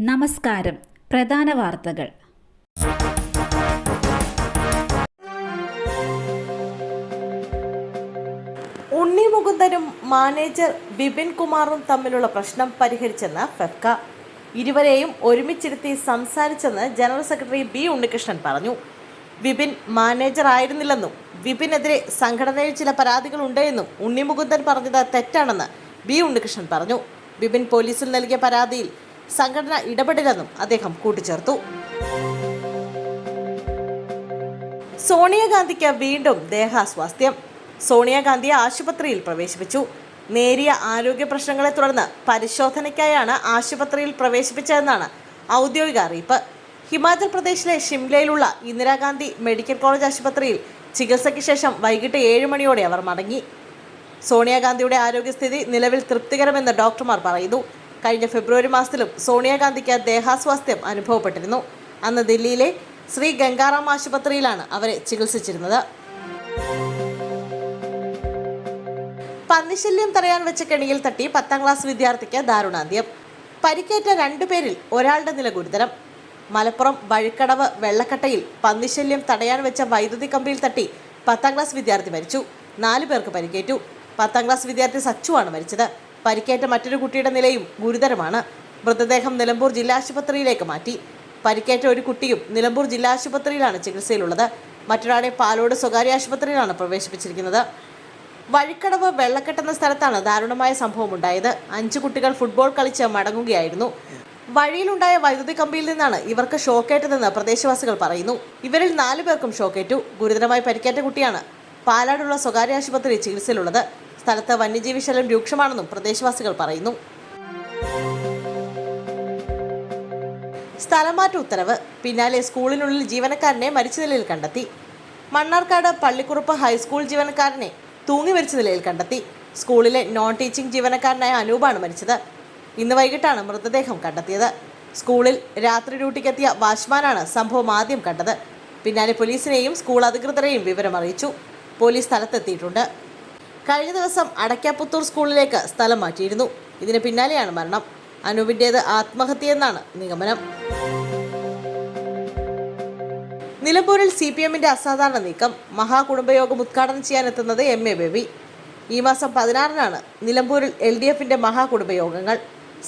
നമസ്കാരം. പ്രധാന വാർത്തകൾ. ഉണ്ണി മുകുന്ദനും മാനേജർ വിപിൻ കുമാറും തമ്മിലുള്ള പ്രശ്നം പരിഹരിച്ചെന്ന് ഫെഫ്ക. ഇരുവരെയും ഒരുമിച്ചിരുത്തി സംസാരിച്ചെന്ന് ജനറൽ സെക്രട്ടറി ബി ഉണ്ണികൃഷ്ണൻ പറഞ്ഞു. വിപിൻ മാനേജർ ആയിരുന്നില്ലെന്നും വിപിനെതിരെ സംഘടനയിൽ ചില പരാതികളുണ്ട് എന്നും ഉണ്ണി മുകുന്ദൻ പറഞ്ഞത് തെറ്റാണെന്ന് ബി ഉണ്ണികൃഷ്ണൻ പറഞ്ഞു. വിപിൻ പോലീസിൽ നൽകിയ പരാതിയിൽ സംഘടന ഇടപെടില്ലെന്നും അദ്ദേഹം കൂട്ടിച്ചേർത്തു. സോണിയാഗാന്ധിക്ക് വീണ്ടും ദേഹാസ്വാസ്ഥ്യം. സോണിയാഗാന്ധിയെ ആശുപത്രിയിൽ പ്രവേശിപ്പിച്ചു. നേരിയ ആരോഗ്യ പ്രശ്നങ്ങളെ തുടർന്ന് പരിശോധനയ്ക്കായാണ് ആശുപത്രിയിൽ പ്രവേശിപ്പിച്ചതെന്നാണ് ഔദ്യോഗിക അറിയിപ്പ്. ഹിമാചൽ പ്രദേശിലെ ഷിംലയിലുള്ള ഇന്ദിരാഗാന്ധി മെഡിക്കൽ കോളേജ് ആശുപത്രിയിൽ ചികിത്സയ്ക്ക് ശേഷം വൈകിട്ട് 7 മണിയോടെ അവർ മടങ്ങി. സോണിയാഗാന്ധിയുടെ ആരോഗ്യസ്ഥിതി നിലവിൽ തൃപ്തികരമെന്ന് ഡോക്ടർമാർ പറയുന്നു. കഴിഞ്ഞ ഫെബ്രുവരി മാസത്തിലും സോണിയാഗാന്ധിക്ക് ദേഹാസ്വാസ്ഥ്യം അനുഭവപ്പെട്ടിരുന്നു. അന്ന് ദില്ലിയിലെ ശ്രീ ഗംഗാറാം ആശുപത്രിയിലാണ് അവരെ ചികിത്സിച്ചിരുന്നത്. പന്നിശല്യം തടയാൻ വെച്ച കെണിയിൽ തട്ടി 10ാം ക്ലാസ് വിദ്യാർത്ഥിക്ക് ദാരുണാന്ത്യം. പരിക്കേറ്റ 2 പേരിൽ ഒരാളുടെ നില ഗുരുതരം. മലപ്പുറം വഴിക്കടവ് വെള്ളക്കട്ടയിൽ പന്നിശല്യം തടയാൻ വെച്ച വൈദ്യുതി കമ്പിയിൽ തട്ടി 10ാം ക്ലാസ് വിദ്യാർത്ഥി മരിച്ചു. 4 പേർക്ക് പരിക്കേറ്റു. 10ാം ക്ലാസ് വിദ്യാർത്ഥി സച്ചുവാണ് മരിച്ചത്. പരിക്കേറ്റ മറ്റൊരു കുട്ടിയുടെ നിലയും ഗുരുതരമാണ്. മൃതദേഹം നിലമ്പൂർ ജില്ലാ ആശുപത്രിയിലേക്ക് മാറ്റി. പരിക്കേറ്റ ഒരു കുട്ടിയും നിലമ്പൂർ ജില്ലാ ആശുപത്രിയിലാണ് ചികിത്സയിലുള്ളത്. മറ്റൊരാളെ പാലോട് സ്വകാര്യ ആശുപത്രിയിലാണ് പ്രവേശിപ്പിച്ചിരിക്കുന്നത്. വഴിക്കടവ് വെള്ളക്കെട്ടെന്ന സ്ഥലത്താണ് ദാരുണമായ സംഭവം ഉണ്ടായത്. 5 കുട്ടികൾ ഫുട്ബോൾ കളിച്ച് മടങ്ങുകയായിരുന്നു. വഴിയിലുണ്ടായ വൈദ്യുതി കമ്പിയിൽ നിന്നാണ് ഇവർക്ക് ഷോക്കേറ്റതെന്ന് പ്രദേശവാസികൾ പറയുന്നു. ഇവരിൽ 4 പേർക്കും ഷോക്കേറ്റു. ഗുരുതരമായി പരിക്കേറ്റ കുട്ടിയാണ് പാലാടുള്ള സ്വകാര്യ ആശുപത്രിയിൽ ചികിത്സയിലുള്ളത്. സ്ഥലത്ത് വന്യജീവി ശല്യം രൂക്ഷമാണെന്നും പ്രദേശവാസികൾ പറയുന്നു. സ്ഥലമാറ്റ ഉത്തരവ് പിന്നാലെ സ്കൂളിനുള്ളിൽ ജീവനക്കാരനെ മരിച്ച നിലയിൽ കണ്ടെത്തി. മണ്ണാർക്കാട് പള്ളിക്കുറുപ്പ് ഹൈസ്കൂൾ ജീവനക്കാരനെ തൂങ്ങി മരിച്ച നിലയിൽ കണ്ടെത്തി. സ്കൂളിലെ നോൺ ടീച്ചിങ് ജീവനക്കാരനായ അനൂപാണ് മരിച്ചത്. ഇന്ന് വൈകിട്ടാണ് മൃതദേഹം കണ്ടെത്തിയത്. സ്കൂളിൽ രാത്രി ഡ്യൂട്ടിക്കെത്തിയ വാച്ച്മാനാണ് സംഭവം ആദ്യം കണ്ടത്. പിന്നാലെ പോലീസിനെയും സ്കൂൾ അധികൃതരെയും വിവരമറിയിച്ചു. പോലീസ് സ്ഥലത്തെത്തിയിട്ടുണ്ട്. കഴിഞ്ഞ ദിവസം അടയ്ക്കാപ്പുത്തൂർ സ്കൂളിലേക്ക് സ്ഥലം മാറ്റിയിരുന്നു. ഇതിന് പിന്നാലെയാണ് മരണം. അനൂപിൻ്റേത് ആത്മഹത്യയെന്നാണ് നിഗമനം. നിലമ്പൂരിൽ CPMന്റെ അസാധാരണ നീക്കം. മഹാകുടുംബയോഗം ഉദ്ഘാടനം ചെയ്യാനെത്തുന്നത് MA ബേബി. ഈ മാസം 16-നാണ് നിലമ്പൂരിൽ LDFന്റെ മഹാകുടുംബയോഗങ്ങൾ.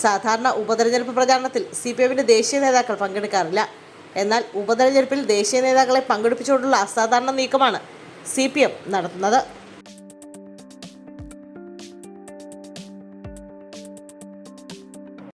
സാധാരണ ഉപതെരഞ്ഞെടുപ്പ് പ്രചാരണത്തിൽ CPMന്റെ ദേശീയ നേതാക്കൾ പങ്കെടുക്കാറില്ല. എന്നാൽ ഉപതെരഞ്ഞെടുപ്പിൽ ദേശീയ നേതാക്കളെ പങ്കെടുപ്പിച്ചുകൊണ്ടുള്ള അസാധാരണ നീക്കമാണ് CPM നടത്തുന്നത്.